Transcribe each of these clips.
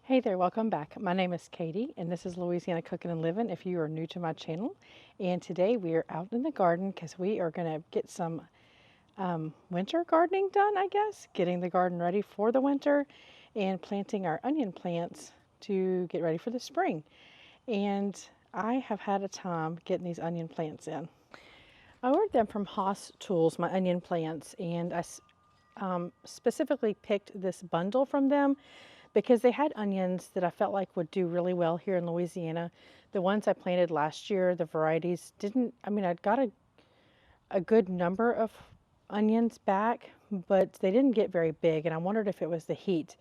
Hey there, welcome back. My name is Katie, and this is Louisiana Cooking and Living if you are new to my channel. And today we are out in the garden because we are going to get some winter gardening done, I guess. Getting the garden ready for the winter and planting our onion plants to get ready for the spring. And I have had a time getting these onion plants in. I ordered them from Haas Tools, my onion plants, and I specifically picked this bundle from them because they had onions that I felt like would do really well here in Louisiana. The ones I planted last year, the varieties didn't, I'd got a good number of onions back, but they didn't get very big. And I wondered if it was the heat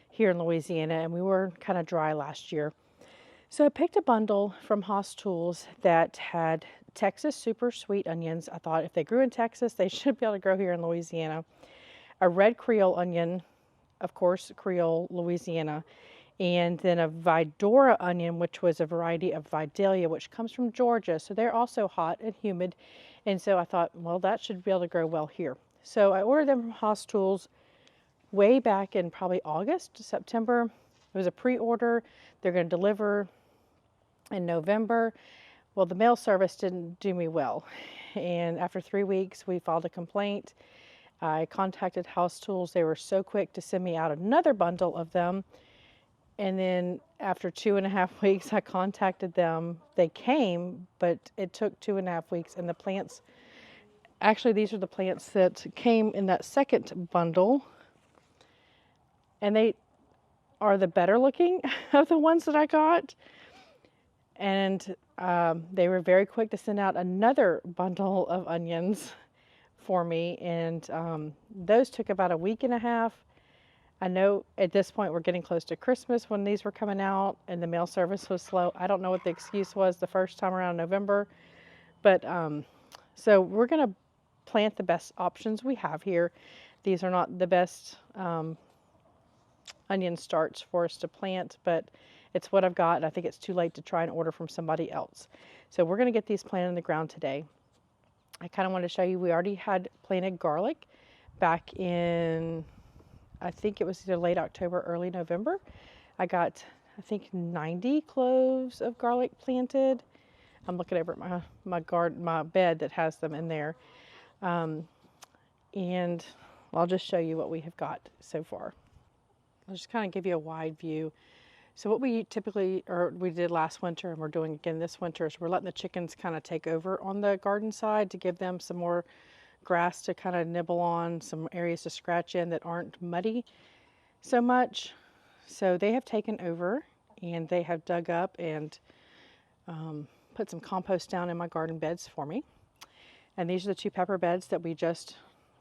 here in Louisiana, and we were kind of dry last year. So I picked a bundle from Haas Tools that had Texas super sweet onions. I thought if they grew in Texas, they should be able to grow here in Louisiana. A red Creole onion, of course, Creole, Louisiana, and then a Vidora onion, which was a variety of Vidalia, which comes from Georgia. So they're also hot and humid. And so I thought, well, that should be able to grow well here. So I ordered them from Haas Tools way back in probably August, September. It was a pre-order. They're going to deliver in November. Well, the mail service didn't do me well. And after 3 weeks, we filed a complaint. I contacted Haas Tools. They were so quick to send me out another bundle of them. And then after 2.5 weeks, I contacted them. They came, but it took 2.5 weeks. And the plants, actually, these are the plants that came in that second bundle. And they are the better looking of the ones that I got. And they were very quick to send out another bundle of onions for me, and those took about 1.5 weeks. I know at this point we're getting close to Christmas when these were coming out and the mail service was slow. I don't know what the excuse was the first time around in November, but so we're going to plant the best options we have here. These are not the best onion starts for us to plant, but it's what I've got, and I think it's too late to try and order from somebody else. So we're going to get these planted in the ground today. I kind of want to show you, we already had planted garlic back in, I think it was either late October, early November. I got, I think, 90 cloves of garlic planted. I'm looking over at my bed that has them in there. And I'll just show you what we have got so far. I'll just kind of give you a wide view. So what we typically, or we did last winter and we're doing again this winter, is we're letting the chickens kind of take over on the garden side to give them some more grass to kind of nibble on, some areas to scratch in that aren't muddy so much. So they have taken over and they have dug up and put some compost down in my garden beds for me. And these are the 2 pepper beds that we just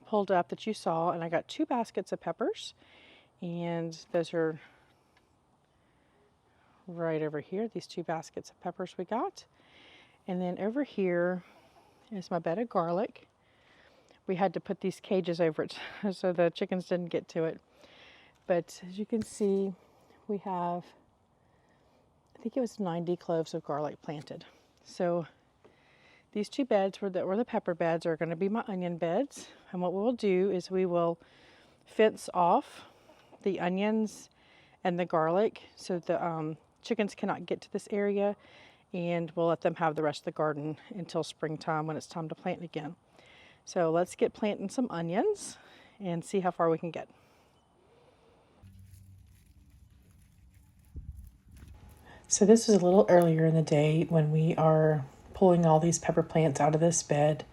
pulled up that you saw. And I got 2 baskets of peppers, and those are right over here, these 2 baskets of peppers we got. And then over here is my bed of garlic. We had to put these cages over it so the chickens didn't get to it. But as you can see, we have, I think it was 90 cloves of garlic planted. So these 2 beds were the pepper beds are going to be my onion beds. And what we'll do is we will fence off the onions and the garlic so the chickens cannot get to this area, and we'll let them have the rest of the garden until springtime when it's time to plant again. So let's get planting some onions and see how far we can get. So this is a little earlier in the day when we are pulling all these pepper plants out of this bed.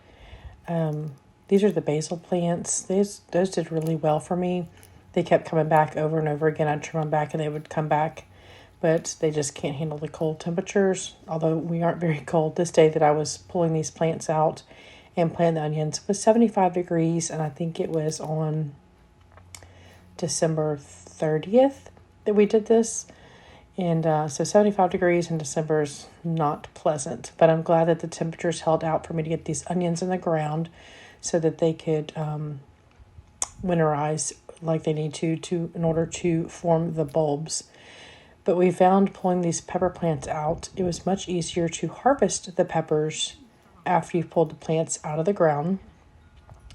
These are the basil plants. Those did really well for me. They kept coming back over and over again. I'd trim them back and they would come back, but they just can't handle the cold temperatures, although we aren't very cold. This day that I was pulling these plants out and planting the onions was 75 degrees, and I think it was on December 30th that we did this. And so 75 degrees in December is not pleasant, but I'm glad that the temperatures held out for me to get these onions in the ground so that they could winterize like they need to in order to form the bulbs. But we found pulling these pepper plants out, it was much easier to harvest the peppers after you've pulled the plants out of the ground.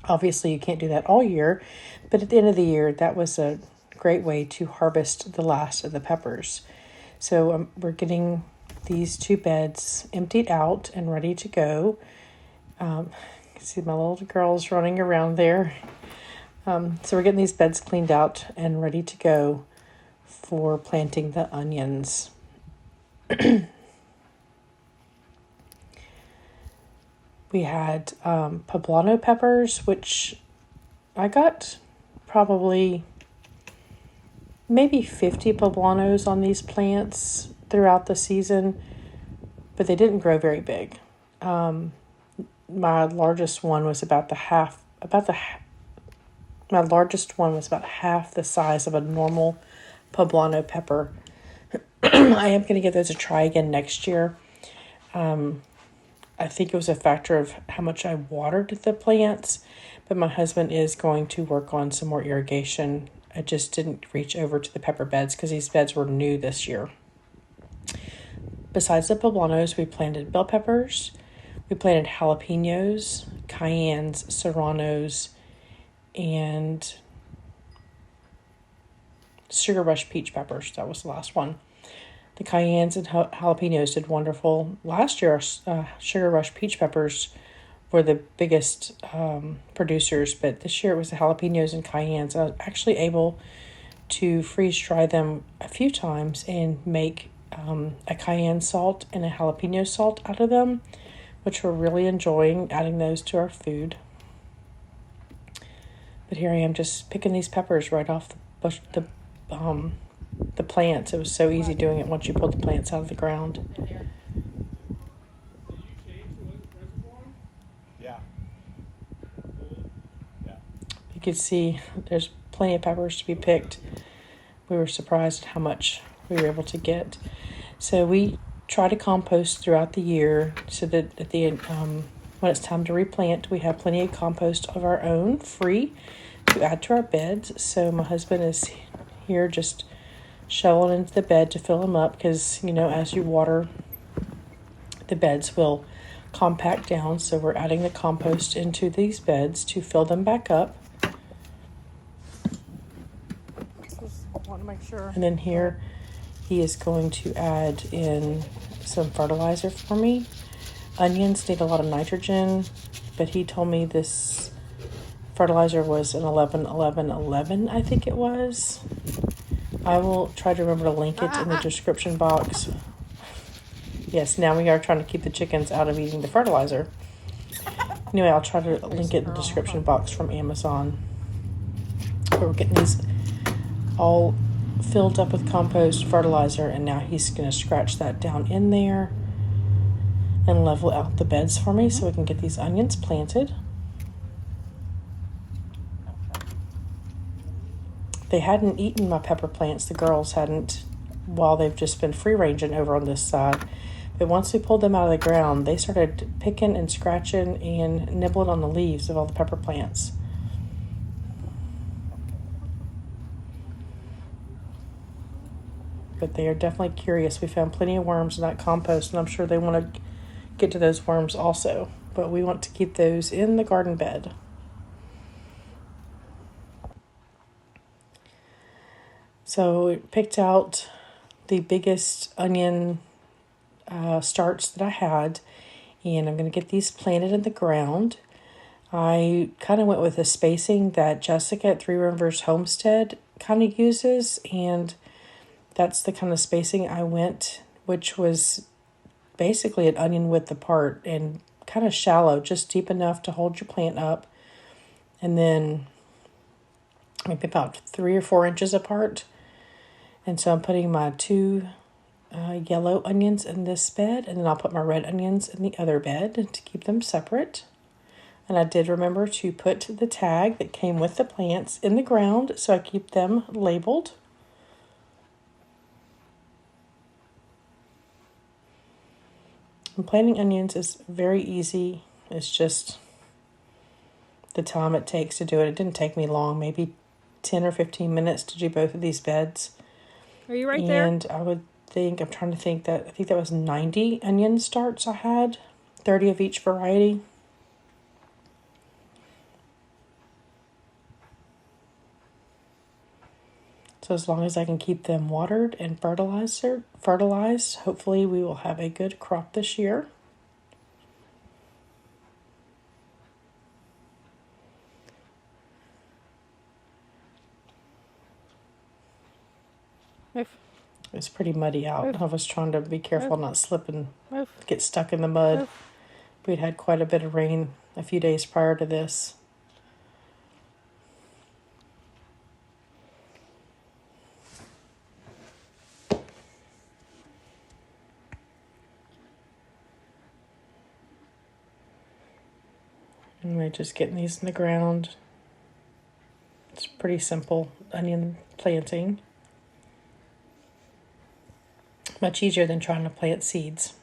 Obviously, you can't do that all year, but at the end of the year, that was a great way to harvest the last of the peppers. So we're getting these 2 beds emptied out and ready to go. You can see my little girls running around there. So we're getting these beds cleaned out and ready to go for planting the onions. We had poblano peppers, which I got probably maybe 50 poblanos on these plants throughout the season, but they didn't grow very big. My largest one was my largest one was about half the size of a normal poblano pepper. I am going to give those a try again next year. I think it was a factor of how much I watered the plants, but my husband is going to work on some more irrigation. I just didn't reach over to the pepper beds because these beds were new this year. Besides the poblanos, we planted bell peppers, we planted jalapenos, cayennes, serranos, and sugar rush peach peppers. That was the last one. The cayennes and jalapenos did wonderful. Last year, sugar rush peach peppers were the biggest producers, but this year it was the jalapenos and cayennes. I was actually able to freeze dry them a few times and make a cayenne salt and a jalapeno salt out of them, which we're really enjoying adding those to our food. But here I am just picking these peppers right off the plants. It was so easy doing it once you pulled the plants out of the ground. You can see there's plenty of peppers to be picked. We were surprised at how much we were able to get. So we try to compost throughout the year so that at the end, when it's time to replant, we have plenty of compost of our own free to add to our beds. So my husband is here just shoveling into the bed to fill them up because, as you water, the beds will compact down. So we're adding the compost into these beds to fill them back up. And then here he is going to add in some fertilizer for me. Onions need a lot of nitrogen, but he told me this fertilizer was an 11-11-11, I think it was. I will try to remember to link it in the description box. Yes, now we are trying to keep the chickens out of eating the fertilizer. Anyway, I'll try to link it in the description box from Amazon. But we're getting these all filled up with compost fertilizer, and now he's going to scratch that down in there and level out the beds for me so we can get these onions planted. They hadn't eaten my pepper plants, the girls hadn't, while they've just been free ranging over on this side. But once we pulled them out of the ground, they started picking and scratching and nibbling on the leaves of all the pepper plants. But they are definitely curious. We found plenty of worms in that compost, and I'm sure they want to get to those worms also. But we want to keep those in the garden bed. So we picked out the biggest onion starts that I had, and I'm going to get these planted in the ground. I kind of went with a spacing that Jessica at Three Rivers Homestead kind of uses, and that's the kind of spacing I went, which was basically an onion width apart and kind of shallow, just deep enough to hold your plant up, and then maybe about 3 or 4 inches apart. And so I'm putting my 2 yellow onions in this bed, and then I'll put my red onions in the other bed to keep them separate. And I did remember to put the tag that came with the plants in the ground, so I keep them labeled. And planting onions is very easy. It's just the time it takes to do it. It didn't take me long, maybe 10 or 15 minutes to do both of these beds. Are you right there? And I think that was 90 onion starts I had, 30 of each variety. So as long as I can keep them watered and fertilized, hopefully we will have a good crop this year. Move. It's pretty muddy out. Move. I was trying to be careful not slip and get stuck in the mud. We'd had quite a bit of rain a few days prior to this. And we're just getting these in the ground. It's pretty simple onion planting. Much easier than trying to plant seeds.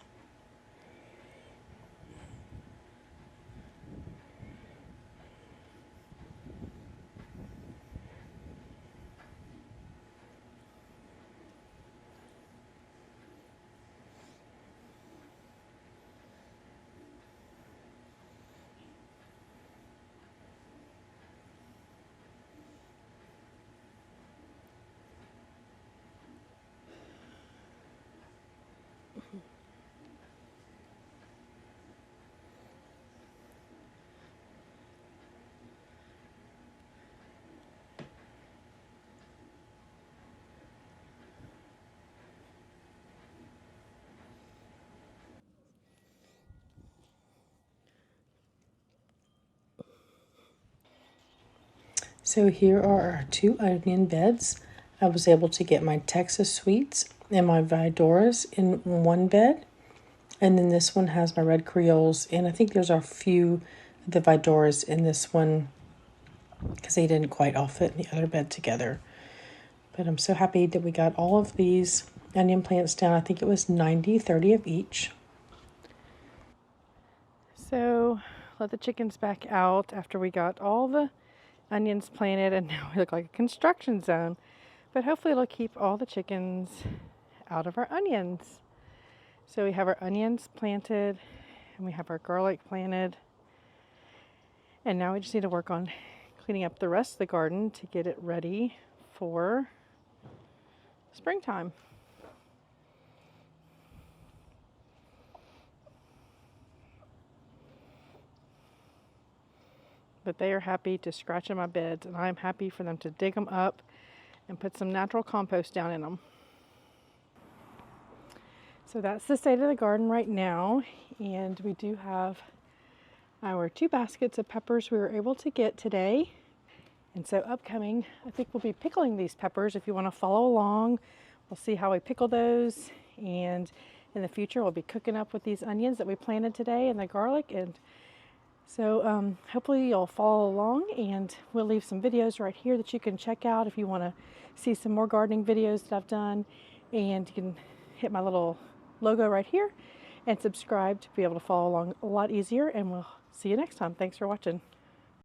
So here are our 2 onion beds. I was able to get my Texas Sweets and my Vidoras in one bed. And then this one has my red Creoles. And I think there's a few of the Vidoras in this one because they didn't quite all fit in the other bed together. But I'm so happy that we got all of these onion plants down. I think it was 90-30 of each. So let the chickens back out after we got all the onions planted, and now we look like a construction zone. But hopefully it'll keep all the chickens out of our onions. So we have our onions planted, and we have our garlic planted. And now we just need to work on cleaning up the rest of the garden to get it ready for springtime. But they are happy to scratch in my beds, and I'm happy for them to dig them up and put some natural compost down in them. So that's the state of the garden right now, and we do have our 2 baskets of peppers we were able to get today. And so upcoming, I think we'll be pickling these peppers. If you want to follow along, we'll see how we pickle those, and in the future we'll be cooking up with these onions that we planted today and the garlic. And so hopefully you'll follow along, and we'll leave some videos right here that you can check out if you want to see some more gardening videos that I've done. And you can hit my little logo right here and subscribe to be able to follow along a lot easier. And we'll see you next time. Thanks for watching.